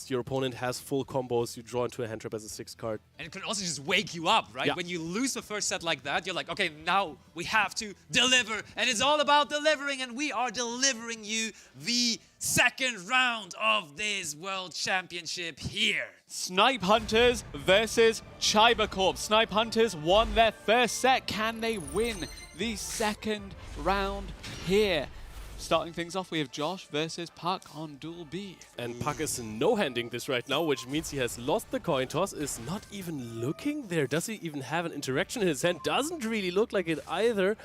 against your opponent has full combos, you draw into a hand trap as a 6 card. And it can also just wake you up, right? Yeah. When you lose the first set like that, you're like, okay, now we have to deliver. And it's all about delivering, and we are delivering you the second round of this World Championship here. Snipehunters versus Chaiba Corp. Snipehunters won their first set. Can they win the second round here? Starting things off, we have Josh versus Puck on Duel B. And Puck is no-handing this right now, which means he has lost the coin toss, is not even looking there. Does he even have an interaction in his hand? Doesn't really look like it either.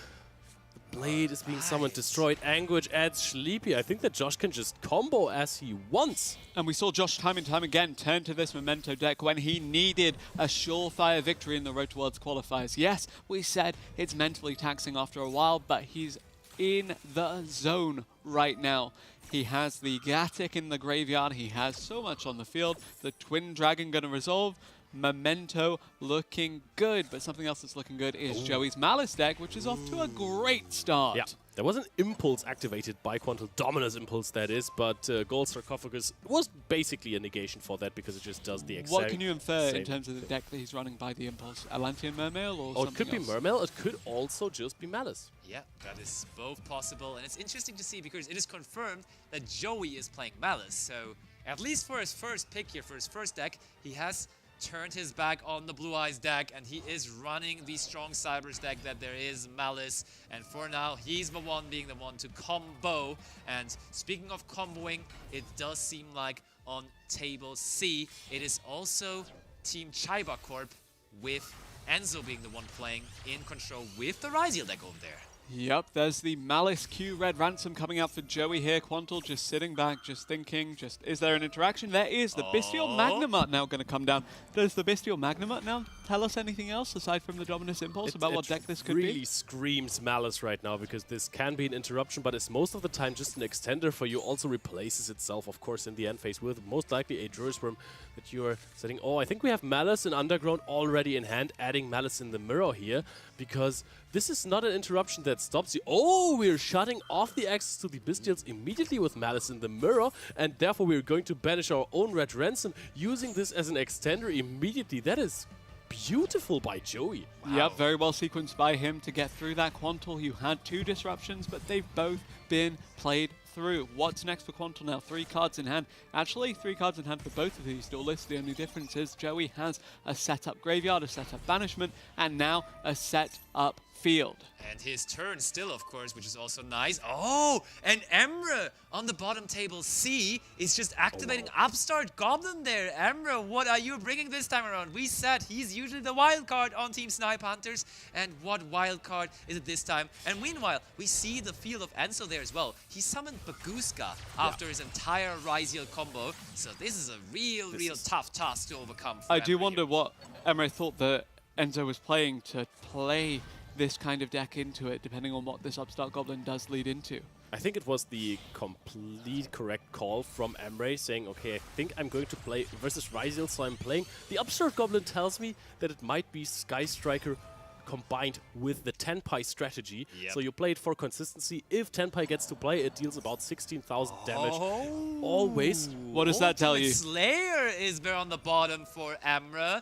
The blade is being summoned, destroyed. Anguish adds Sleepy. I think that Josh can just combo as he wants. And we saw Josh time and time again turn to this Memento deck when he needed a surefire victory in the Road to Worlds qualifiers. Yes, we said it's mentally taxing after a while, but he's in the zone right now. He has the Gatic in the graveyard. He has so much on the field. The Twin Dragon going to resolve. Memento looking good, but something else that's looking good is Joey's Malice deck, which is off to a great start. Yeah, there was an impulse activated by Quantal, Dominus impulse that is, but Gold Sarcophagus was basically a negation for that because it just does the exact What can you infer same in terms of the deck that he's running by the impulse? Atlantean Mermail or Oh, something it could be else? Mermail, it could also just be Malice. Yeah, that is both possible. And it's interesting to see because it is confirmed that Joey is playing Malice. So at least for his first pick here, for his first deck, he has turned his back on the Blue Eyes deck, and he is running the strong Cybers deck that there is Malice. And for now, he's the one being the one to combo. And speaking of comboing, it does seem like on table C, it is also Team Chaiba Corp with Enzo being the one playing in control with the Ryziel deck over there. Yep, there's the Malice Q Red Ransom coming out for Joey here. Quantal just sitting back, just thinking, is there an interaction? There is. The Bestial Magnamut now going to come down. Does the Bestial Magnamut now tell us anything else aside from the Dominus Impulse about what deck this could be? It really screams Malice right now because this can be an interruption, but it's most of the time just an extender for you. Also replaces itself, of course, in the end phase with most likely a Druisworm that you are setting. Oh, I think we have Malice and Underground already in hand, adding Malice in the mirror here because this is not an interruption that stops you. Oh, we're shutting off the access to the Bestials immediately with Malice in the mirror, and therefore we're going to banish our own Red Ransom using this as an extender immediately. That is beautiful by Joey. Wow. Yep, very well sequenced by him to get through that. Quantal, you had 2 disruptions, but they've both been played through. What's next for Quantal now? 3 cards in hand. Actually, 3 cards in hand for both of these duelists. The only difference is Joey has a setup graveyard, a setup banishment, and now a setup field. And his turn still, of course, which is also nice. Oh, and Emre on the bottom table C is just activating Upstart Goblin there. Emre, what are you bringing this time around? We said he's usually the wild card on Team Snipehunters, and what wild card is it this time? And meanwhile, we see the field of Enzo there as well. He summoned Baguska after his entire Ryziel combo, so this is a real tough task to overcome for I do Emre wonder here. what Emre thought that Enzo was playing to play this kind of deck into it, depending on what this Upstart Goblin does lead into. I think it was the complete correct call from Emre saying, okay, I think I'm going to play versus Ryziel, so I'm playing. The Upstart Goblin tells me that it might be Sky Striker combined with the Tenpai strategy. Yep. So you play it for consistency. If Tenpai gets to play, it deals about 16,000 damage. Always. What does that tell you? Slayer is there on the bottom for Emre.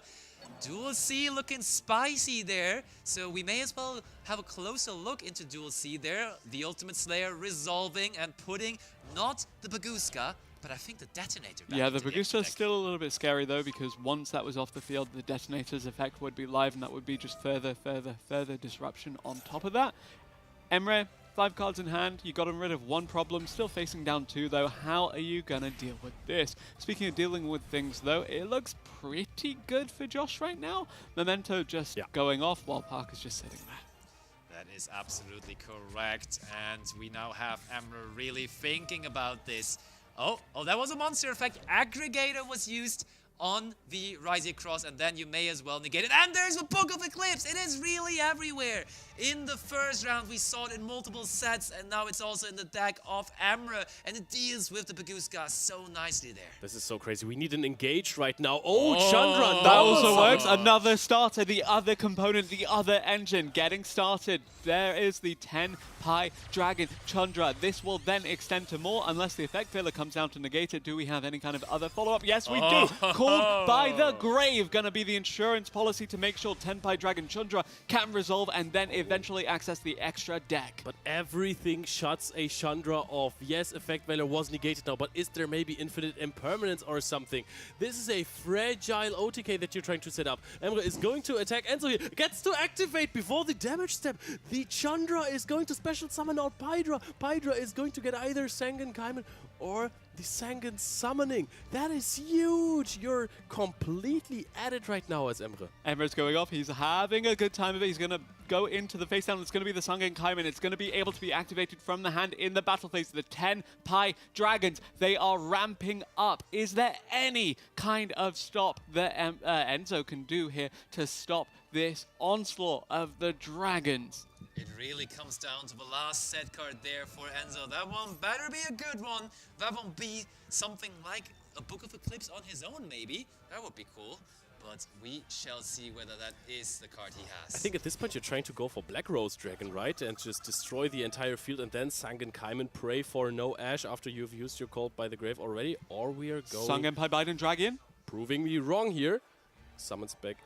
Duel C looking spicy there, so we may as well have a closer look into Duel C there. The Ultimate Slayer resolving and putting not the Baguska, but I think the Detonator back Yeah, the into Bagusta's deck. still a little bit scary though, because once that was off the field, the Detonator's effect would be live, and that would be just further disruption on top of that. Emre, 5 cards in hand, you got him rid of 1 problem, still facing down 2 though. How are you gonna deal with this? Speaking of dealing with things though, it looks pretty good for Josh right now. Memento just going off while Parker's just sitting there. That is absolutely correct, and we now have Emre really thinking about this. Oh, that was a monster effect. Aggregator was used on the Ryziel Cross, and then you may as well negate it. And there's a Book of Eclipse. It is really everywhere. in the first round. We saw it in multiple sets, and now it's also in the deck of Emre, and it deals with the Baguska so nicely there. This is so crazy. We need an engage right now. Oh, Chandra. That also works. Another starter, the other component, the other engine getting started. There is the 10 Pi Dragon Chandra. This will then extend to more unless the effect failure comes down to negate it. Do we have any kind of other follow-up? Yes, we do. Called by the Grave. Gonna be the insurance policy to make sure 10 Pi Dragon Chandra can resolve and then eventually access the extra deck. But everything shuts a Chandra off. Yes, effect value was negated now, but is there maybe infinite impermanence or something? This is a fragile OTK that you're trying to set up. Emre is going to attack Enzo here. Gets to activate before the damage step. The Chandra is going to special summon out Pydra. Pydra is going to get either Sangan Kaiman or the Sangan summoning. That is huge. You're completely at it right now as Emre. Emre's going off. He's having a good time of it. He's going to go into the face down. It's going to be the Sangan Kaiman. It's going to be able to be activated from the hand in the battle phase. The 10 Pi Dragons, they are ramping up. Is there any kind of stop that Enzo can do here to stop this onslaught of the Dragons? It really comes down to the last set card there for Enzo. That one better be a good one. That won't be something like a Book of Eclipse on his own, maybe. That would be cool. But we shall see whether that is the card he has. I think at this point you're trying to go for Black Rose Dragon, right? And just destroy the entire field and then Sangan Kaiman, pray for no Ash after you've used your Call by the Grave already. Or we are going... Sangan Pi Biden Dragon? Proving me wrong here. Summons back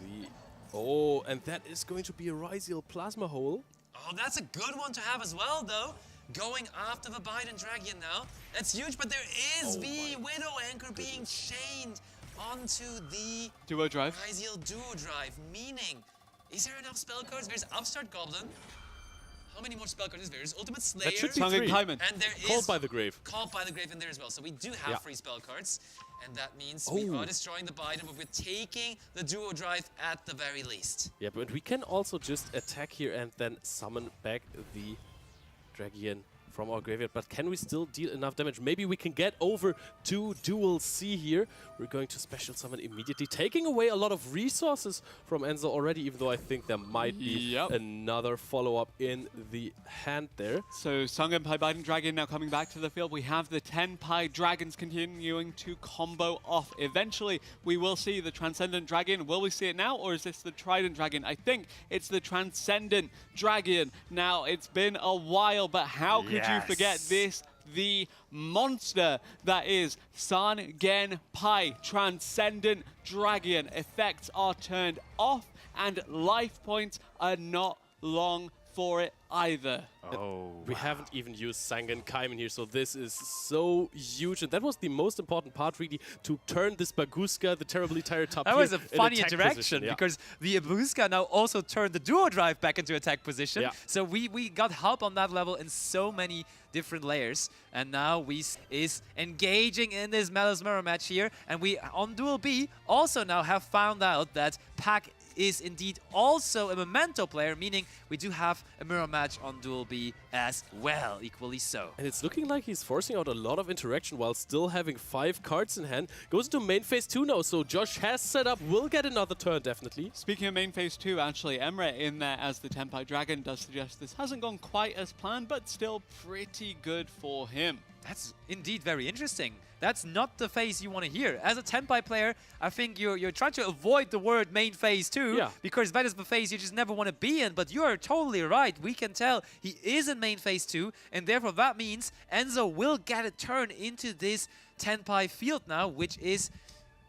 the... Oh, and that is going to be a Ryziel Plasma Hole. Oh, that's a good one to have as well, though. Going after the Biden Dragon now. That's huge, but there is the Widow Anchor being chained onto the Duo Drive. Ryziel Duo Drive, meaning, is there enough spell cards? There's Upstart Goblin. How many more spell cards is there? There's Ultimate Slayer. That should be Sangan 3. Kaiman. And there is Called by the Grave. Called by the Grave in there as well. So we do have free spell cards. And that means we are destroying the Biden, but we're taking the Duo Drive at the very least. Yeah, but we can also just attack here and then summon back the Dragian from our graveyard. But can we still deal enough damage? Maybe we can get over to Duel C here. We're going to special summon immediately, taking away a lot of resources from Enzo already, even though I think there might be another follow-up in the hand there. So Sangan Pi Biden Dragon now coming back to the field. We have the 10 Pi Dragons continuing to combo off. Eventually, we will see the Transcendent Dragon. Will we see it now, or is this the Trident Dragon? I think it's the Transcendent Dragon. Now, it's been a while, but how could you forget this? The monster that is Sangan Pi Transcendent Dragon. Effects are turned off and life points are not long for it either. We haven't even used Sangan Kaiman here, so this is so huge. And that was the most important part, really, to turn this Baguska, the terribly tired top That was a funny attack interaction position, because the Baguska now also turned the Duo Drive back into attack position. Yeah. So we got help on that level in so many different layers. And now we is engaging in this Malice Mirror match here. And we, on Duel B, also now have found out that Pac is indeed also a Memento player, meaning we do have a mirror match on Duel B as well, equally so. And it's looking like he's forcing out a lot of interaction while still having 5 cards in hand. Goes into main phase 2 now, so Josh has set up, will get another turn, definitely. Speaking of main phase 2, actually, Emre in there as the 10 Pi Dragon does suggest this hasn't gone quite as planned, but still pretty good for him. That's indeed very interesting. That's not the phase you want to hear. As a Tenpai player, I think you're trying to avoid the word main phase 2 because that is the phase you just never want to be in, but you are totally right. We can tell he is in main phase 2, and therefore that means Enzo will get a turn into this Tenpai field now, which is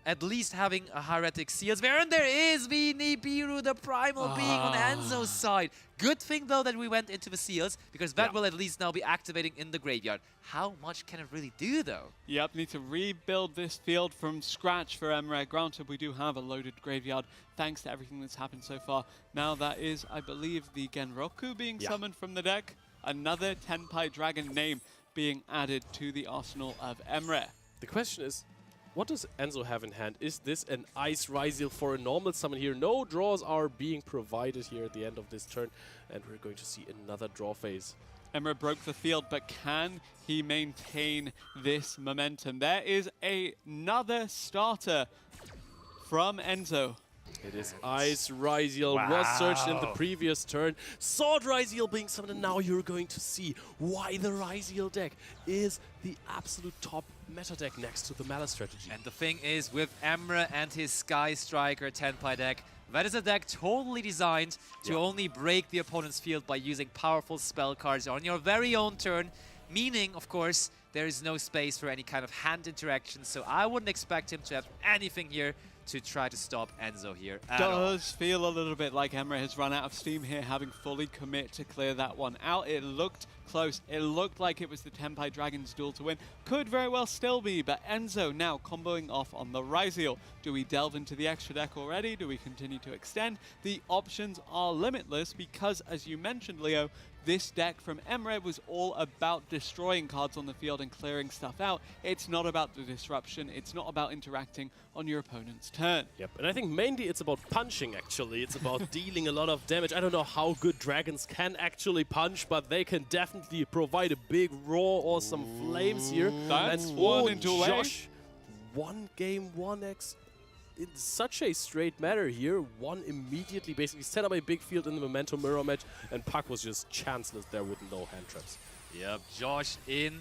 at least having a Heretic Seals there. And there is the Nibiru, the Primal being on Enzo's side. Good thing, though, that we went into the Seals, because that will at least now be activating in the graveyard. How much can it really do, though? Yep, need to rebuild this field from scratch for Emre. Granted, we do have a loaded graveyard, thanks to everything that's happened so far. Now that is, I believe, the Genroku being summoned from the deck. Another 10 Pi Dragon name being added to the arsenal of Emre. The question is, what does Enzo have in hand? Is this an Ice Ryziel for a normal summon here? No draws are being provided here at the end of this turn, and we're going to see another draw phase. Emre broke the field, but can he maintain this momentum? There is another starter from Enzo. It is Ice Ryziel, was searched in the previous turn. Sword Ryziel being summoned, and now you're going to see why the Ryziel deck is the absolute top meta deck next to the Malice strategy. And the thing is, with Emre and his Sky Striker 10-pie deck, that is a deck totally designed to only break the opponent's field by using powerful spell cards on your very own turn, meaning, of course, there is no space for any kind of hand interaction, so I wouldn't expect him to have anything here to try to stop Enzo here at all. Does feel a little bit like Emre has run out of steam here, having fully commit to clear that one out. It looked close. It looked like it was the Tenpai Dragons duel to win. Could very well still be, but Enzo now comboing off on the Ryziel. Do we delve into the extra deck already? Do we continue to extend? The options are limitless because, as you mentioned, Leo, this deck from Emre was all about destroying cards on the field and clearing stuff out. It's not about the disruption. It's not about interacting on your opponent's turn. Yep, and I think mainly it's about punching, actually. It's about dealing a lot of damage. I don't know how good dragons can actually punch, but they can definitely provide a big roar or some flames here. That's and one into a Josh, 1 game, 1x. In such a straight manner here, one immediately basically set up a big field in the Memento mirror match, and Puck was just chanceless there with no hand traps. Yep, Josh in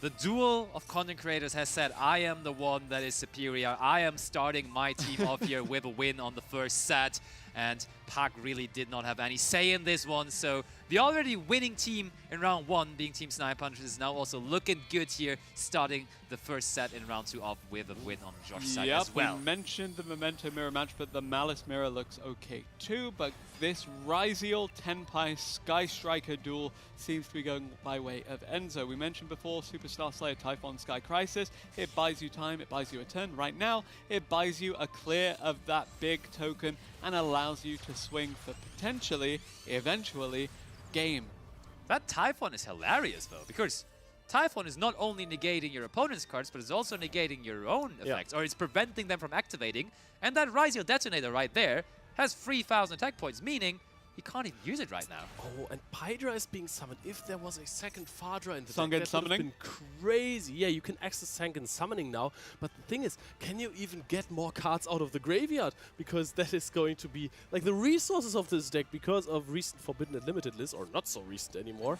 the duel of content creators has said, I am the one that is superior. I am starting my team off here with a win on the first set. And Puck really did not have any say in this one. So the already winning team in round 1, being Team Snipehunters, is now also looking good here, starting the first set in round 2 off with a win on Josh's side as well. We mentioned the Memento mirror match, but the Malice mirror looks okay too. But this Ryziel Tenpai Sky Striker duel seems to be going by way of Enzo. We mentioned before Superstar Slayer Typhon Sky Crisis. It buys you time, it buys you a turn. Right now, it buys you a clear of that big token and allows you to swing for potentially, eventually, game. That Typhon is hilarious though, because Typhon is not only negating your opponent's cards, but it's also negating your own effects, or it's preventing them from activating. And that Ryziel Detonator right there has 3,000 attack points, meaning he can't even use it right now. Oh, and Pydra is being summoned. If there was a second Fadra in the Sangen deck, that summoning? would have been crazy. Yeah, you can access Sangen summoning now, but the thing is, can you even get more cards out of the graveyard? Because that is going to be, like, the resources of this deck, because of recent Forbidden and Limited lists, or not so recent anymore,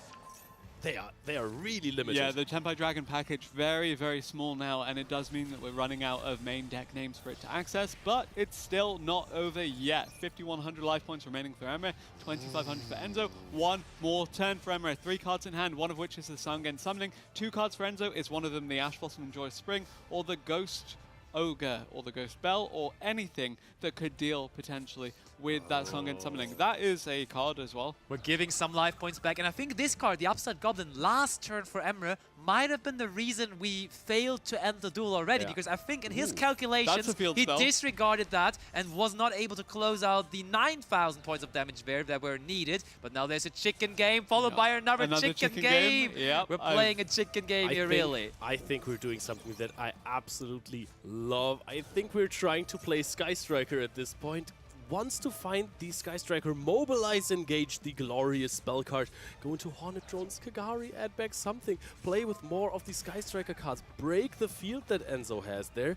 they are really limited. Yeah, the Tenpai Dragon package, very, very small now, and it does mean that we're running out of main deck names for it to access, but it's still not over yet. 5,100 life points remaining for Emre, 2,500 for Enzo. One more turn for Emre. 3 cards in hand, one of which is the Sangen Summoning. 2 cards for Enzo. Is one of them the Ash Blossom and Joyous Spring, or the Ghost Ogre, or the Ghost Bell, or anything that could deal potentially with that Sangen Summoning. That is a card as well. We're giving some life points back, and I think this card, the Upside Goblin, last turn for Emre, might have been the reason we failed to end the duel already, because I think in his calculations, he disregarded that and was not able to close out the 9,000 points of damage there that were needed. But now there's a chicken game, followed by another chicken game. Yep, we're playing a chicken game here, really. I think we're doing something that I absolutely love. I think we're trying to play Sky Striker at this point. Wants to find the Sky Striker, mobilize, engage the glorious spell card, go into Hornet Drones, Kagari, add back something, play with more of the Sky Striker cards, break the field that Enzo has there.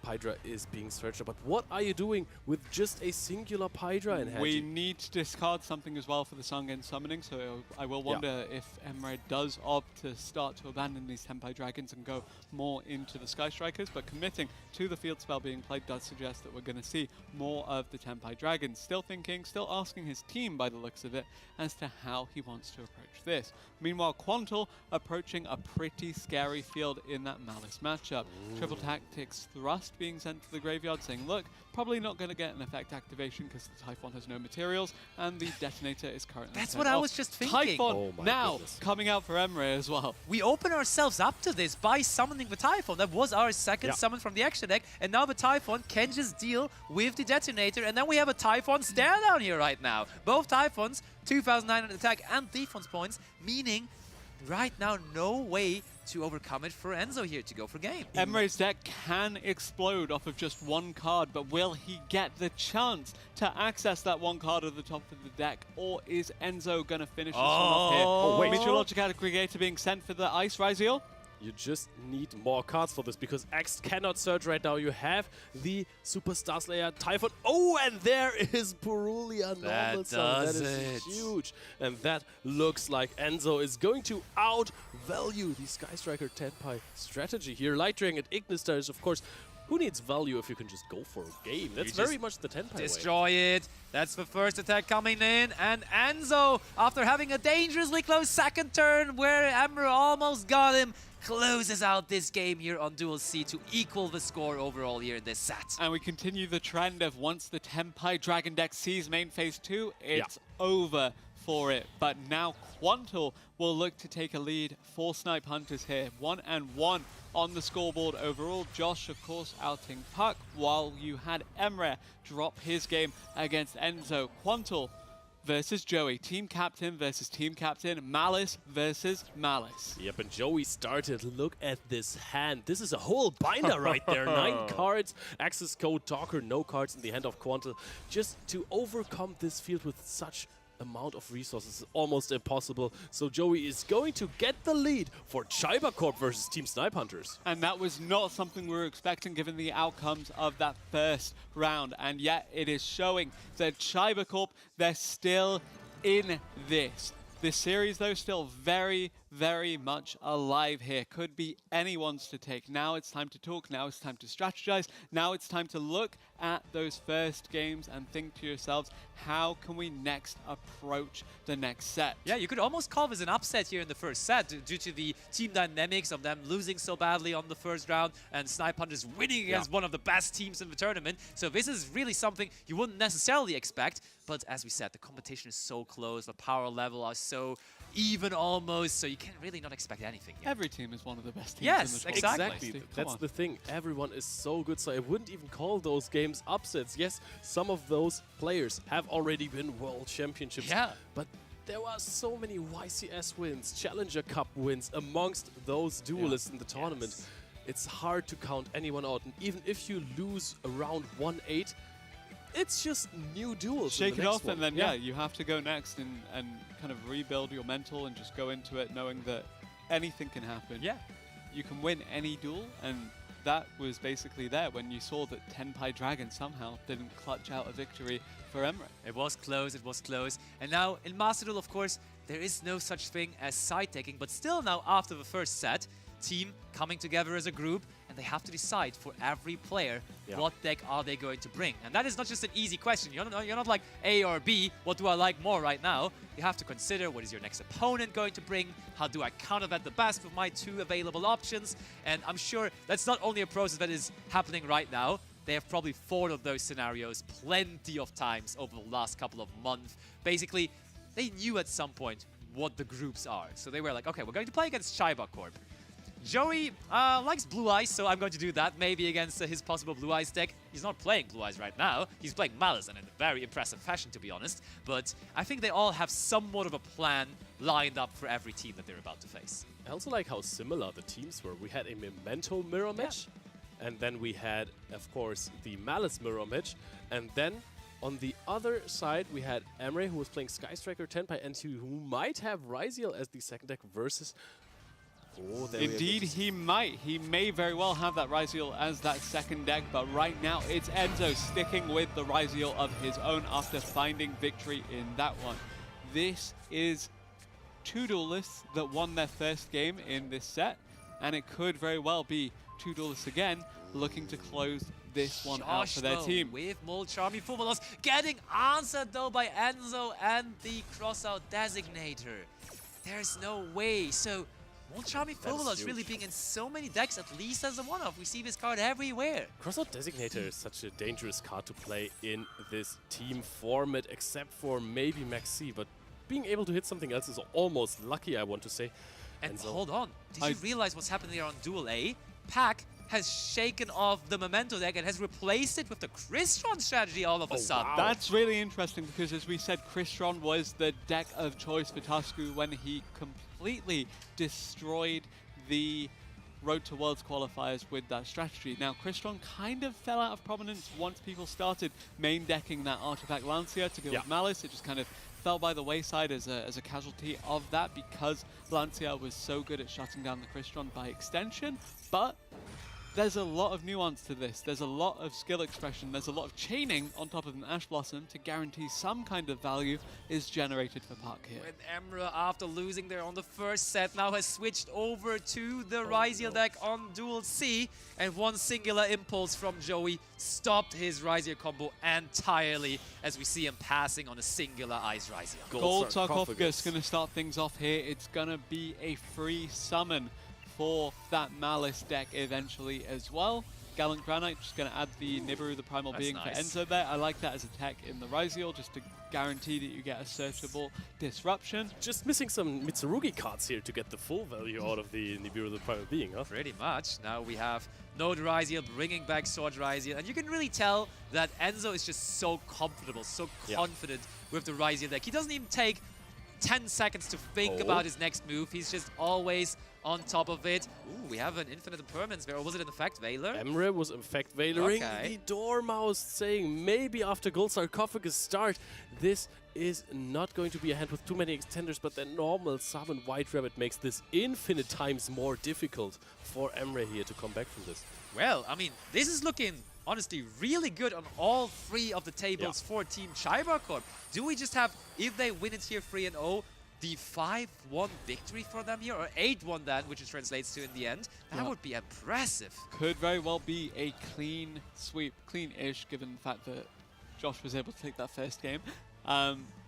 Pydra is being searched, but what are you doing with just a singular Pydra in hand? We need to discard something as well for the Sangen Summoning, so I will wonder if Emre does opt to start to abandon these Tenpai Dragons and go more into the Sky Strikers, but committing to the field spell being played does suggest that we're going to see more of the Tenpai Dragons. Still thinking, still asking his team by the looks of it as to how he wants to approach this. Meanwhile, Quantal approaching a pretty scary field in that Malice matchup. Triple Tactics Thrust being sent to the graveyard, saying, look, probably not going to get an effect activation because the Typhon has no materials, and the Detonator is currently That's what I was just thinking. Typhon now coming out for Emre as well. We open ourselves up to this by summoning the Typhon. That was our second summon from the extra deck, and now the Typhon can just deal with the Detonator, and then we have a Typhon stare down here right now. Both Typhons, 2,900 attack and defense points, meaning right now no way to overcome it for Enzo here to go for game. Emre's deck can explode off of just one card, but will he get the chance to access that one card at the top of the deck, or is Enzo going to finish this one off here? Oh, wait. Meteorological Aggregator being sent for the Ice Ryziel. You just need more cards for this because X cannot surge right now. You have the Super Star Slayer Typhon. Oh, and there is Purulia normal summon. That is huge. And that looks like Enzo is going to outvalue the Sky Striker Tenpai strategy here. Light Dragon and Ignistar is, of course, who needs value if you can just go for a game? That's very much the Tenpai way. Destroy it. That's the first attack coming in. And Enzo, after having a dangerously close second turn where Emre almost got him, closes out this game here on Duel C to equal the score overall here in this set. And we continue the trend of once the Tenpai Dragon deck sees main phase 2, it's over for it. But now Quantal will look to take a lead for snipehunters here. 1-1 on the scoreboard overall. Josh, of course, outing Puck, while you had Emre drop his game against Enzo. Quantal versus Joey. Team captain versus team captain. Malice versus Malice. Yep, and Joey started. Look at this hand. This is a whole binder right there. 9 cards. Access code Talker. No cards in the hand of Quantal. Just to overcome this field with such amount of resources is almost impossible. So Joey is going to get the lead for Chaiba Corp versus Team Snipehunters. And that was not something we were expecting given the outcomes of that first round. And yet it is showing that Chaiba Corp, they're still in this. This series, though, still very, very much alive here. Could be anyone's to take. Now it's time to talk. Now it's time to strategize. Now it's time to look at those first games and think to yourselves, how can we next approach the next set? Yeah, you could almost call this an upset here in the first set due to the team dynamics of them losing so badly on the first round and Snipehunters winning against one of the best teams in the tournament. So this is really something you wouldn't necessarily expect. But as we said, the competition is so close, the power level are so even almost, so you can really not expect anything yet. Every team is one of the best teams yes, in the tournament. exactly. That's the thing. Everyone is so good, so I wouldn't even call those games upsets. Yes, some of those players have already been world championships. Yeah. But there were so many YCS wins, Challenger Cup wins amongst those duelists in the tournament. Yes. It's hard to count anyone out. And even if you lose around 1-8, it's just new duels. Shake it off, and then you have to go next and kind of rebuild your mental and just go into it knowing that anything can happen. Yeah. You can win any duel, and that was basically there when you saw that Tenpai Dragon somehow didn't clutch out a victory for Emre. It was close, it was close. And now in Master Duel, of course, there is no such thing as side taking, but still now after the first set, team coming together as a group, and they have to decide for every player what deck are they going to bring. And that is not just an easy question. You're not like A or B, what do I like more right now? You have to consider what is your next opponent going to bring, how do I counter that the best with my 2 available options. And I'm sure that's not only a process that is happening right now. They have probably thought of those scenarios plenty of times over the last couple of months. Basically, they knew at some point what the groups are. So they were like, okay, we're going to play against Chaiba Corp. Joey likes Blue Eyes, so I'm going to do that, maybe against his possible Blue Eyes deck. He's not playing Blue Eyes right now. He's playing Malice, and in a very impressive fashion, to be honest. But I think they all have somewhat of a plan lined up for every team that they're about to face. I also like how similar the teams were. We had a Memento mirror match, and then we had, of course, the Malice mirror match, and then on the other side, we had Emre, who was playing Sky Striker Tenpai, and who might have Ryziel as the second deck versus... Oh, indeed, he might. He may very well have that Ryziel as that second deck, but right now it's Enzo sticking with the Ryziel of his own after finding victory in that one. This is 2 duelists that won their first game in this set, and it could very well be 2 duelists again looking to close this one out for their team. With Molcharmi Fumalos getting answered though by Enzo and the crossout designator. There's no way. So Molcharmi Fumalos really being in so many decks, at least as a one-off. We see this card everywhere. Crossout Designator is such a dangerous card to play in this team format, except for maybe Maxi, but being able to hit something else is almost lucky, I want to say. And hold on, did you realize what's happening there on Duel A? Pack has shaken off the Memento deck and has replaced it with the Crystron strategy all of a sudden. Wow. That's really interesting because, as we said, Crystron was the deck of choice for Tasku when he completely destroyed the Road to Worlds qualifiers with that strategy. Now, Crystron kind of fell out of prominence once people started main decking that Artifact Lancia to go with Malice. It just kind of fell by the wayside as a casualty of that because Lancia was so good at shutting down the Crystron by extension. But there's a lot of nuance to this. There's a lot of skill expression. There's a lot of chaining on top of an Ash Blossom to guarantee some kind of value is generated for Park here. When Emra, after losing there on the first set, now has switched over to the Ryziel deck on Duel C, and one singular impulse from Joey stopped his Ryziel combo entirely as we see him passing on a singular Ice Ryziel. Gold Sarcophagus going to start things off here. It's going to be a free summon for that Malice deck eventually as well. Gallant Granite just going to add the Nibiru, the Primal Being for Enzo there. I like that as a tech in the Ryziel just to guarantee that you get a searchable disruption. Just missing some Mitsurugi cards here to get the full value out of the Nibiru, the Primal Being, huh? Pretty much. Now we have Node Ryziel bringing back Sword Ryziel, and you can really tell that Enzo is just so comfortable, so confident with the Ryziel deck. He doesn't even take 10 seconds to think about his next move. He's just always on top of it. Ooh, we have an Infinite Impermanence there. Or was it an Effect Veiler? Emre was Effect Veiling. The Dormouse saying maybe after Gold Sarcophagus start, this is not going to be a hand with too many extenders, but the normal Summon White Rabbit makes this infinite times more difficult for Emre here to come back from this. Well, I mean, this is looking honestly really good on all three of the tables for Team Chaiba Corp. Do we just have, if they win it here 3-0, the 5-1 victory for them here, or 8-1 then, which it translates to in the end? That would be impressive. Could very well be a clean sweep, clean-ish, given the fact that Josh was able to take that first game.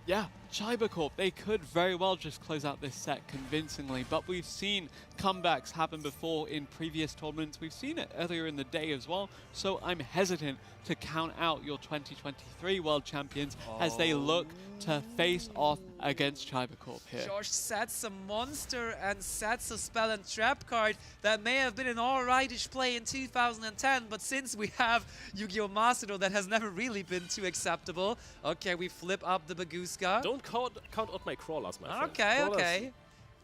Yeah, Chaiba Corp, they could very well just close out this set convincingly, but we've seen comebacks happen before in previous tournaments. We've seen it earlier in the day as well, so I'm hesitant to count out your 2023 World Champions as they look to face off against Chaiba Corp here. Josh sets a monster and sets a spell and trap card that may have been an alrightish play in 2010, but since we have Yu-Gi-Oh! Master that has never really been too acceptable. Okay, we flip up the Baguska. Don't count out my crawlers, my friend. Okay, Crawlers, okay.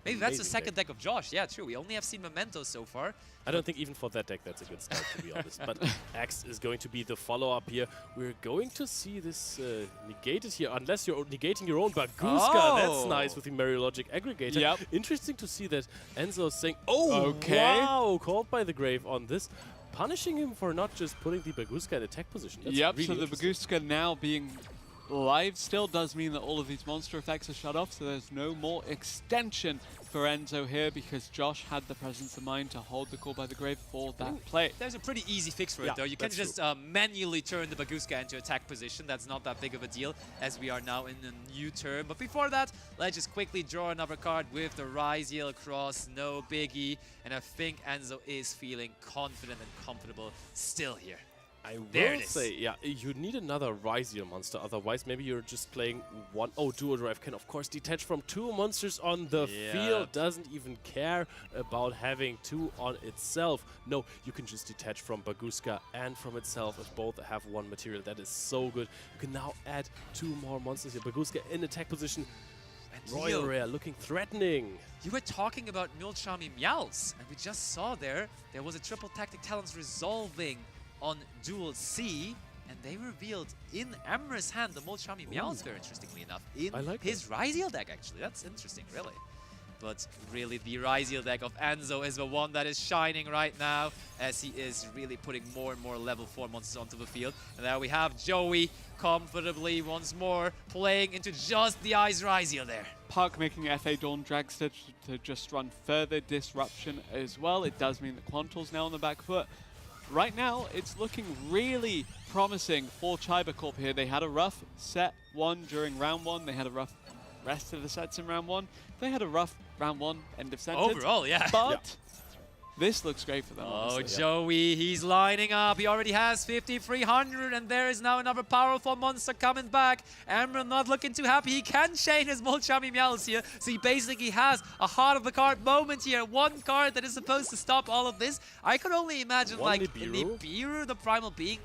Maybe that's the second deck of Josh. Yeah, true. We only have seen Mementos so far. I don't think even for that deck that's a good start, to be honest. But Axe is going to be the follow-up here. We're going to see this negated here, unless you're negating your own Baguska. That's nice with the Mariologic Aggregator. Interesting to see that Enzo's saying, wow, called by the grave on this. Punishing him for not just putting the Baguska in attack position. That's really so the Baguska now being live still does mean that all of these monster effects are shut off, so there's no more extension for Enzo here because Josh had the presence of mind to hold the call by the grave for that play. There's a pretty easy fix for it though. You can just manually turn the Baguska into attack position. That's not that big of a deal as we are now in a new turn. But before that, let's just quickly draw another card with the Ryziel across. No biggie. And I think Enzo is feeling confident and comfortable still here. I will say, you need another Ryziel monster, otherwise maybe you're just playing one. Dual Drive can of course detach from two monsters on the field, doesn't even care about having two on itself. No, you can just detach from Baguska and from itself if both have one material. That is so good. You can now add two more monsters here. Baguska in attack position. And Royal Rare looking threatening. You were talking about Milchami Meows, and we just saw there was a triple tactic talents resolving on Duel C, and they revealed in Emra's hand the Molchami Meowscar, interestingly enough, in his Ryziel deck, actually. That's interesting, really. But really, the Ryziel deck of Enzo is the one that is shining right now, as he is really putting more and more level 4 monsters onto the field. And there we have Joey comfortably once more playing into just the Ice Ryziel there. Park making FA Dawn Dragster to just run further disruption as well. It does mean that Quantal's now on the back foot. Right now, it's looking really promising for Chaiba Corp here. They had a rough set 1 during round 1. They had a rough rest of the sets in round 1. They had a rough round 1 end of sentence. Overall, But this looks great for them. Joey, he's lining up. He already has 5,300, and there is now another powerful monster coming back. Emra not looking too happy. He can chain his Molchami Meows here, so he basically has a heart of the card moment here. One card that is supposed to stop all of this. I could only imagine like Nibiru, the Primal Being,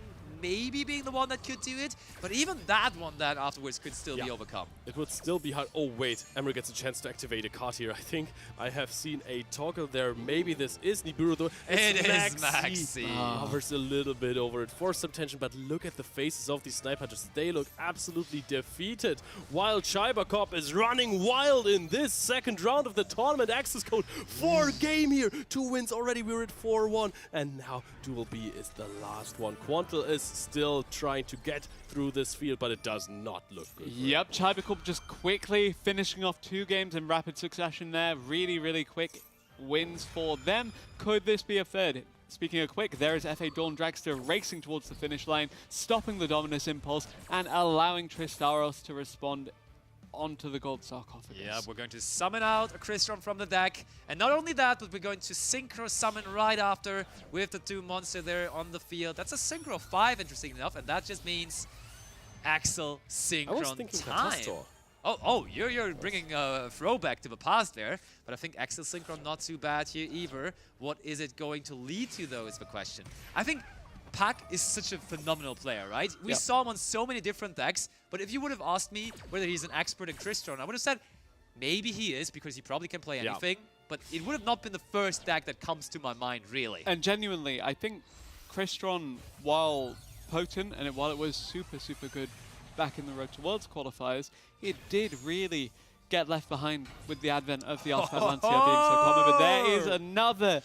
maybe being the one that could do it, but even that one then afterwards could still be overcome. It would still be hard. Oh wait, Emre gets a chance to activate a card here. I think I have seen a toggle there. Maybe this is Nibiru though. It is Maxi. Hovers a little bit over it for some tension, but look at the faces of these snipe hunters. They look absolutely defeated. While Chaiba Corp is running wild in this second round of the tournament. Access code for game here. 2 wins already. We're at 4-1. And now Duel B is the last one. Quantel is still trying to get through this field, but it does not look good. Yep, Chaiba Corp just quickly finishing off 2 games in rapid succession there. Really, really quick wins for them. Could this be a third? Speaking of quick, there is FA Dawn Dragster racing towards the finish line, stopping the Dominus Impulse and allowing Tristaros to respond onto the gold sarcophagus. Yeah, we're going to summon out a Crystron from the deck. And not only that, but we're going to synchro summon right after with the 2 monster there on the field. That's a synchro of 5, interesting enough, and that just means Axel Synchron I was thinking time. Katastor. Oh, you're bringing a throwback to the past there, but I think Axel Synchron not too bad here either. What is it going to lead to though is the question. I think Pak is such a phenomenal player, right? We saw him on so many different decks, but if you would have asked me whether he's an expert in Crystron, I would have said maybe he is because he probably can play anything, but it would have not been the first deck that comes to my mind really. And genuinely, I think Crystron, while potent and while it was super, super good back in the Road to Worlds qualifiers, it did really get left behind with the advent of the Ultimate Lancia being so common. But there is another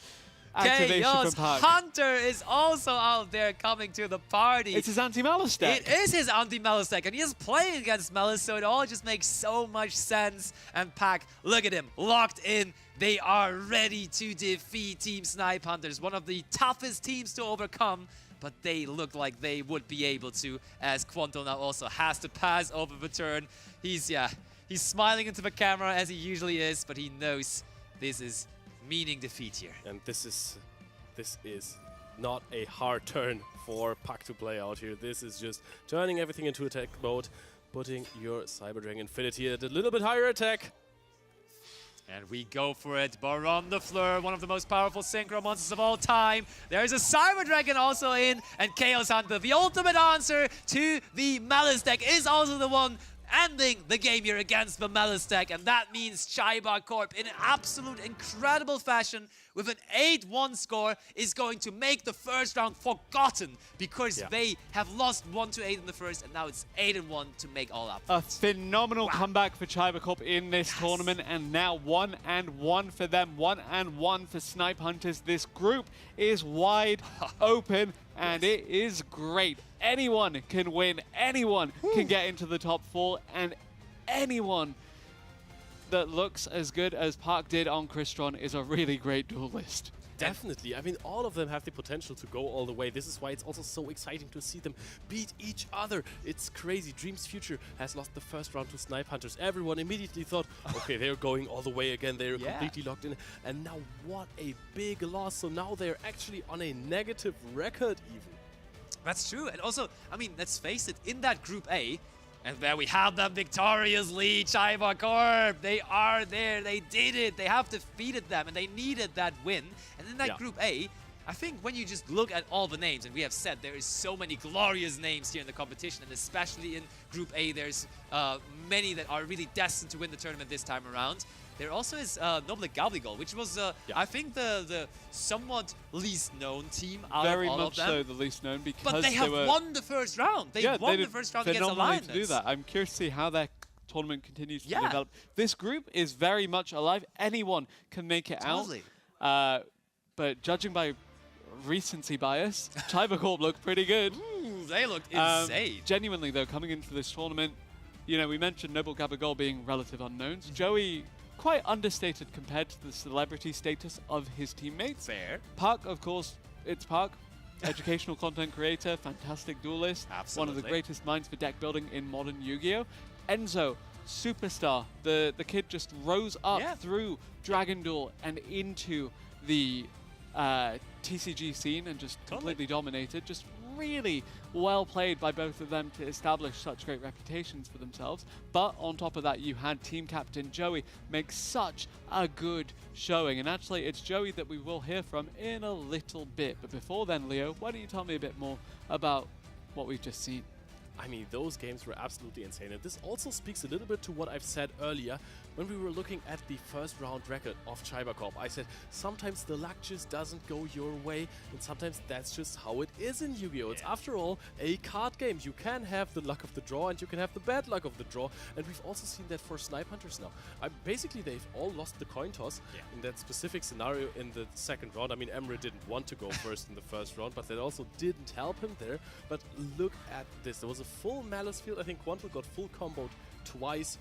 activation Chaos from Park. Hunter is also out there coming to the party. It's his anti-Malice deck. It is his anti-Malice deck, and he is playing against Malice, so it all just makes so much sense. And Pack, look at him, locked in. They are ready to defeat Team Snipe Hunters, one of the toughest teams to overcome. But they look like they would be able to, as Quanto now also has to pass over the turn. He's smiling into the camera as he usually is, but he knows this is meaning defeat here. And this is not a hard turn for Pak to play out here. This is just turning everything into attack mode, putting your Cyber Dragon Infinity at a little bit higher attack. And we go for it. Baron the Fleur, one of the most powerful synchro monsters of all time. There's a Cyber Dragon also in, and Chaos Hunter, the ultimate answer to the Malice deck, is also the one ending the game here against the Malice deck, and that means Chaiba Corp in an absolute incredible fashion with an 8-1 score is going to make the first round forgotten because they have lost 1-8 in the first, and now it's 8-1 to make all up. A phenomenal comeback for Chaiba Corp in this tournament, and now 1-1 for them, 1-1 for Snipe Hunters. This group is wide open, and it is great. Anyone can win, anyone can get into the top 4, and anyone that looks as good as Park did on Crystron is a really great duelist. Definitely. I mean, all of them have the potential to go all the way. This is why it's also so exciting to see them beat each other. It's crazy. Dreams Future has lost the first round to Snipe Hunters. Everyone immediately thought, okay, they're going all the way again. They're completely locked in. And now what a big loss. So now they're actually on a negative record even. That's true. And also, I mean, let's face it, in that Group A, and there we have them victoriously, Chaiba Corp. They are there. They did it. They have defeated them, and they needed that win. And in that Group A, I think when you just look at all the names, and we have said there is so many glorious names here in the competition, and especially in Group A, there's many that are really destined to win the tournament this time around. There also is Noble Gabligol, which was, I think, the somewhat least known team out Very of all much of them. so the least known, because But they have won the first round. They won the first round against Alliance. To do that. I'm curious to see how their tournament continues to develop. This group is very much alive. Anyone can make it out. But judging by recency bias, Chaiba Corp looked pretty good. Ooh, they looked insane. Genuinely, though, coming into this tournament, you know, we mentioned Noble Gabigol being relative unknowns. Joey, quite understated compared to the celebrity status of his teammates. Fair. Park, of course, it's Park. Educational content creator, fantastic duelist. Absolutely. One of the greatest minds for deck building in modern Yu-Gi-Oh! Enzo, superstar. The kid just rose up through Dragon Duel and into the TCG scene and just completely dominated. Just really well played by both of them to establish such great reputations for themselves. But on top of that, you had team captain Joey make such a good showing. And actually, it's Joey that we will hear from in a little bit. But before then, Leo, why don't you tell me a bit more about what we've just seen. I mean, those games were absolutely insane. And this also speaks a little bit to what I've said earlier when we were looking at the first round record of Chaiba Corp. I said, sometimes the luck just doesn't go your way, and sometimes that's just how it is in Yu-Gi-Oh! It's after all a card game. You can have the luck of the draw and you can have the bad luck of the draw. And we've also seen that for Snipehunters now. Basically, they've all lost the coin toss in that specific scenario in the second round. I mean, Emre didn't want to go first in the first round, but that also didn't help him there. But look at this. There was a full Malice field. I think Quantal got full comboed twice.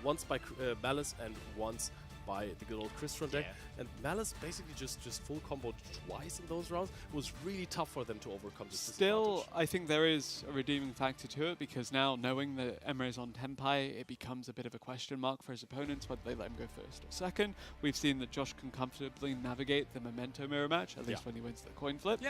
Once by Malice and once by the good old Crystron deck. And Malice basically just full comboed twice in those rounds. It was really tough for them to overcome this Still, I think there is a redeeming factor to it, because now knowing that Emre is on Tenpai, it becomes a bit of a question mark for his opponents whether they let him go first or second. We've seen that Josh can comfortably navigate the Memento mirror match, at least when he wins the coin flip.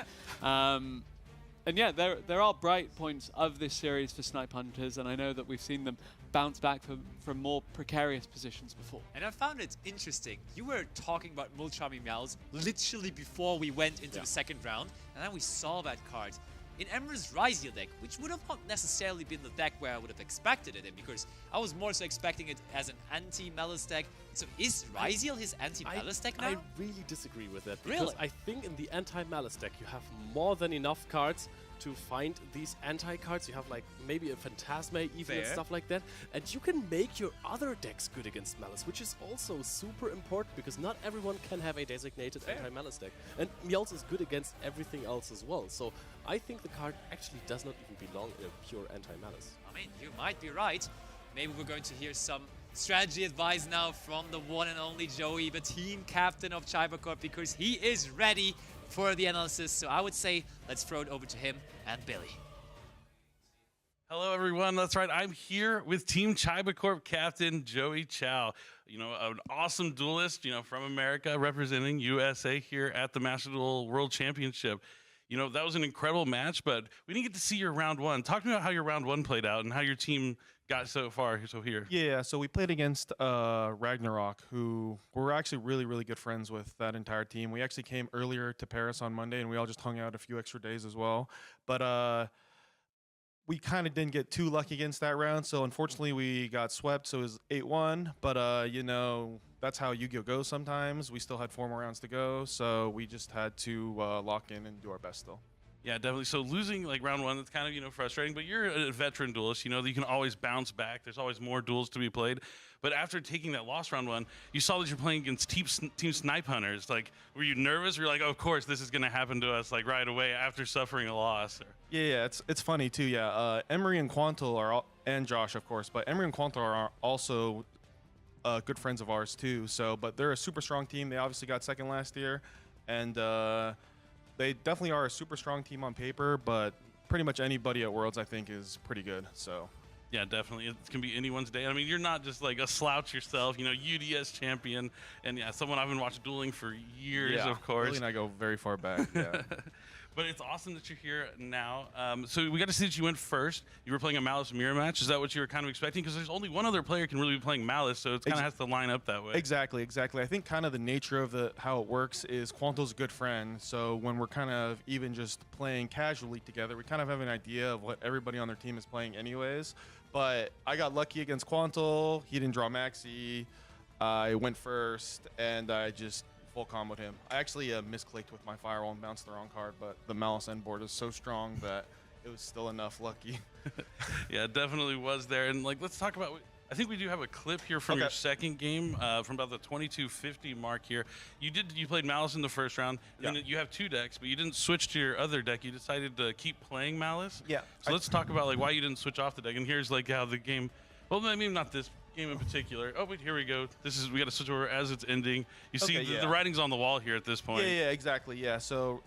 And yeah, there are bright points of this series for Snipehunters, and I know that we've seen them bounce back from more precarious positions before. And I found it interesting. You were talking about Mulchami Meows literally before we went into the second round, and then we saw that card. In Emre's Ryziel deck, which would have not necessarily been the deck where I would have expected it in, because I was more so expecting it as an anti-Malice deck. So is Ryziel his anti-Malice deck now? I really disagree with that, because I think in the anti-Malice deck you have more than enough cards to find these anti-cards. You have like maybe a Phantasme even and stuff like that. And you can make your other decks good against Malice, which is also super important, because not everyone can have a designated anti-Malice deck. And Meowth is good against everything else as well. So I think the card actually does not even belong in a pure anti-Malice. I mean, you might be right. Maybe we're going to hear some strategy advice now from the one and only Joey, the team captain of Chaiba Corp, because he is ready for the analysis. So I would say let's throw it over to him and Billy. Hello, everyone. That's right. I'm here with Team Chaiba Corp captain Joey Chow. You know, an awesome duelist, you know, from America, representing USA here at the Master Duel World Championship. You know, that was an incredible match, but we didn't get to see your round one. Talk to me about how your round one played out and how your team got so far here. Yeah, so we played against Ragnarok, who we're actually really good friends with that entire team. We actually came earlier to Paris on Monday, and we all just hung out a few extra days as well. But we kind of didn't get too lucky against that round, so unfortunately we got swept, so it was 8-1. But, you know, that's how Yu-Gi-Oh! Goes sometimes. We still had 4 more rounds to go, so we just had to lock in and do our best still. Yeah, definitely. So losing like round one, that's kind of, you know, frustrating, but you're a veteran duelist. You know that you can always bounce back. There's always more duels to be played. But after taking that loss round one, you saw that you're playing against Team Snipehunters. Like, were you nervous? Were you like, oh, of course, this is going to happen to us like right away after suffering a loss? Yeah, it's funny too. Yeah, Emery and Quantal are and Josh, of course, but Emery and Quantal are also good friends of ours too. So, but they're a super strong team. They obviously got second last year, and they definitely are a super strong team on paper, but pretty much anybody at Worlds, I think, is pretty good. So, yeah, definitely. It can be anyone's day. I mean, you're not just like a slouch yourself, you know, UDS champion, and yeah, someone I've been watching dueling for years, of course. Really not go very far back, yeah. But it's awesome that you're here now. So we got to see that you went first. You were playing a Malice mirror match. Is that what you were kind of expecting? Because there's only one other player can really be playing Malice, so it kind of has to line up that way. Exactly. I think kind of the nature of how it works is Quantal's a good friend. So when we're kind of even just playing casually together, we kind of have an idea of what everybody on their team is playing anyways. But I got lucky against Quantal. He didn't draw Maxi. I went first, and I just full comboed him. I actually misclicked with my firewall and bounced the wrong card, but the Malice end board is so strong that it was still enough lucky. Yeah, it definitely was there. And like, let's talk about, I think we do have a clip here from your second game, from about the 2250 mark here. You played Malice in the first round, and then you have 2 decks, but you didn't switch to your other deck. You decided to keep playing Malice. Yeah. So let's talk about like why you didn't switch off the deck. And here's like how the game, well, maybe not this game in particular. Oh, wait, here we go. We got to switch over as it's ending. You see the writing's on the wall here at this point. Yeah, exactly. Yeah, so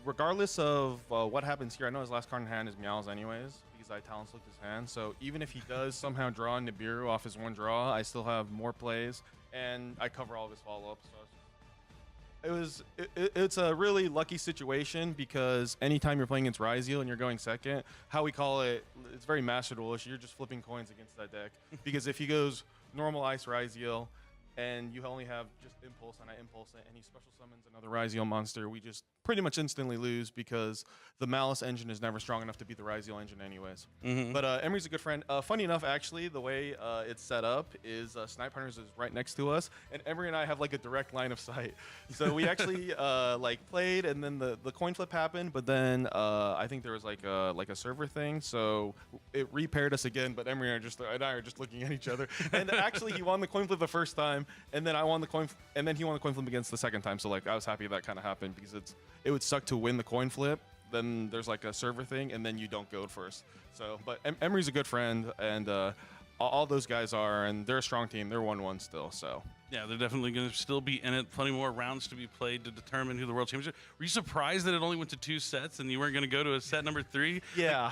regardless of what happens here, I know his last card in hand is Meows anyways, because I talent looked his hand. So even if he does somehow draw Nibiru off his one draw, I still have more plays, and I cover all of his follow-ups. So it's a really lucky situation, because anytime you're playing against Ryziel and you're going second, how we call it, it's very Master Duel-ish. You're just flipping coins against that deck, because if he goes normal Ice Ryziel and you only have just Impulse, and I Impulse it, and he special summons another Ryziel monster, we just pretty much instantly lose because the Malice engine is never strong enough to beat the Ryziel engine anyways. But Emery's a good friend. Funny enough, actually, the way it's set up is Snipehunters is right next to us, and Emery and I have like a direct line of sight. So we actually like played, and then the coin flip happened, but then I think there was like a server thing, so it repaired us again. But Emery and I are just looking at each other, and actually he won the coin flip the first time, and then I won the and then he won the coin flip against the second time. So like I was happy that kind of happened because it would suck to win the coin flip. Then there's like a server thing, and then you don't go first. So, but Emery's a good friend, and all those guys are, and they're a strong team. They're 1-1 still, so. Yeah, they're definitely going to still be in it. Plenty more rounds to be played to determine who the world championship. Were you surprised that it only went to 2 sets and you weren't going to go to a set number 3? Yeah.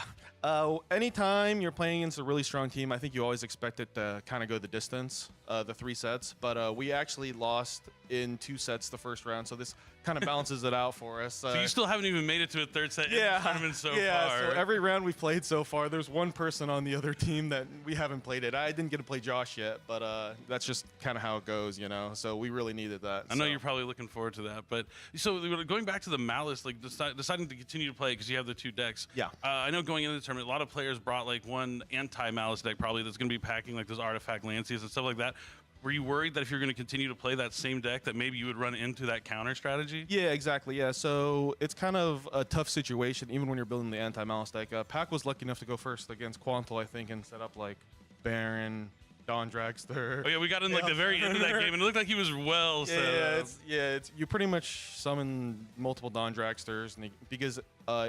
Anytime you're playing against a really strong team, I think you always expect it to kind of go the distance, the 3 sets. But we actually lost in 2 sets the first round, so this kind of balances it out for us. So you still haven't even made it to a 3rd set in the tournament so far. Yeah, so every round we've played so far, there's one person on the other team that we haven't played it. I didn't get to play Josh yet, but that's just kind of how it goes, you know. So we really needed that. I know you're probably looking forward to that. But so going back to the Malice, like deciding to continue to play because you have the 2 decks. Yeah. I know going into the tournament, a lot of players brought like one anti-Malice deck probably that's going to be packing like those Artifact Lancias and stuff like that. Were you worried that if you're going to continue to play that same deck that maybe you would run into that counter strategy? Yeah, exactly. Yeah, so it's kind of a tough situation even when you're building the anti-Malice deck. Pac was lucky enough to go first against Quantal, I think, and set up like Baron, Dawn Dragster. Oh yeah, we got in like the very end of that game, and it looked like he was well set up. It's you pretty much summon multiple Dawn Dragsters, and because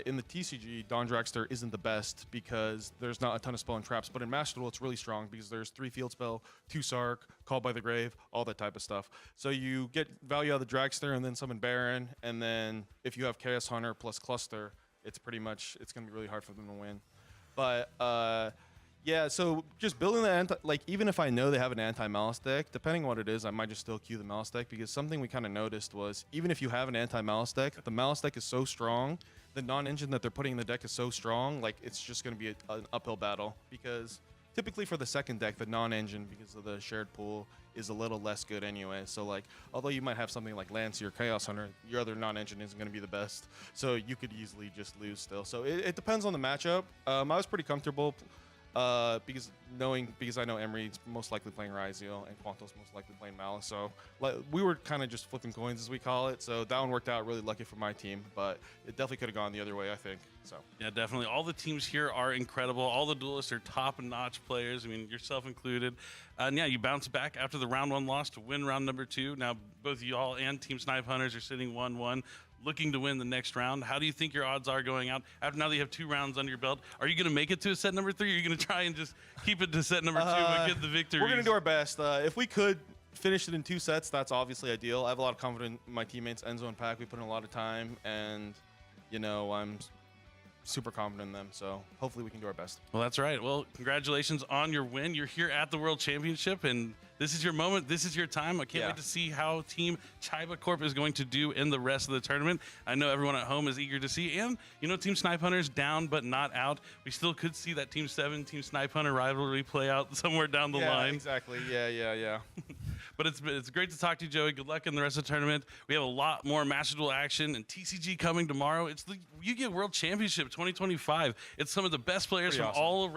in the TCG, Dawn Dragster isn't the best because there's not a ton of spell and traps, but in Master Duel, it's really strong because there's 3 field spell, 2 Sark, Called by the Grave, all that type of stuff. So you get value out of the Dragster and then summon Baron, and then if you have Chaos Hunter plus Cluster, it's pretty much, it's going to be really hard for them to win. But yeah, so just building the like even if I know they have an anti-Malice deck, depending on what it is, I might just still queue the Malice deck because something we kind of noticed was even if you have an anti-Malice deck, the Malice deck is so strong, the non-engine that they're putting in the deck is so strong, like it's just going to be an uphill battle because typically for the second deck, the non-engine, because of the shared pool, is a little less good anyway. So like, although you might have something like Lance or Chaos Hunter, your other non-engine isn't going to be the best. So you could easily just lose still. So it depends on the matchup. I was pretty comfortable. Because I know Emery's most likely playing Ryziel and Quanto's most likely playing Malice, so we were kind of just flipping coins as we call it. So that one worked out really lucky for my team, but it definitely could have gone the other way, I think. So yeah, definitely. All the teams here are incredible. All the duelists are top-notch players. I mean, yourself included. And yeah, you bounce back after the round 1 loss to win round number 2. Now both y'all and Team Snipehunters are sitting 1-1. Looking to win the next round. How do you think your odds are going out after now that you have 2 rounds under your belt? Are you going to make it to a set number 3? Or are you going to try and just keep it to set number 2 but get the victory? We're going to do our best. If we could finish it in 2 sets, that's obviously ideal. I have a lot of confidence in my teammates, Enzo and Pac. We put in a lot of time, and you know I'm super confident in them. So hopefully we can do our best. Well, that's right. Well, congratulations on your win. You're here at the World Championship, and this is your moment. This is your time. I can't wait to see how Team Chaiba Corp is going to do in the rest of the tournament. I know everyone at home is eager to see. And, you know, Team Snipehunters down but not out. We still could see that Team 7, Team Snipehunter rivalry play out somewhere down the line. Exactly. Yeah. But it's great to talk to you, Joey. Good luck in the rest of the tournament. We have a lot more Master Duel action and TCG coming tomorrow. It's the Yu-Gi-Oh! World Championship 2025. It's some of the best players from all around.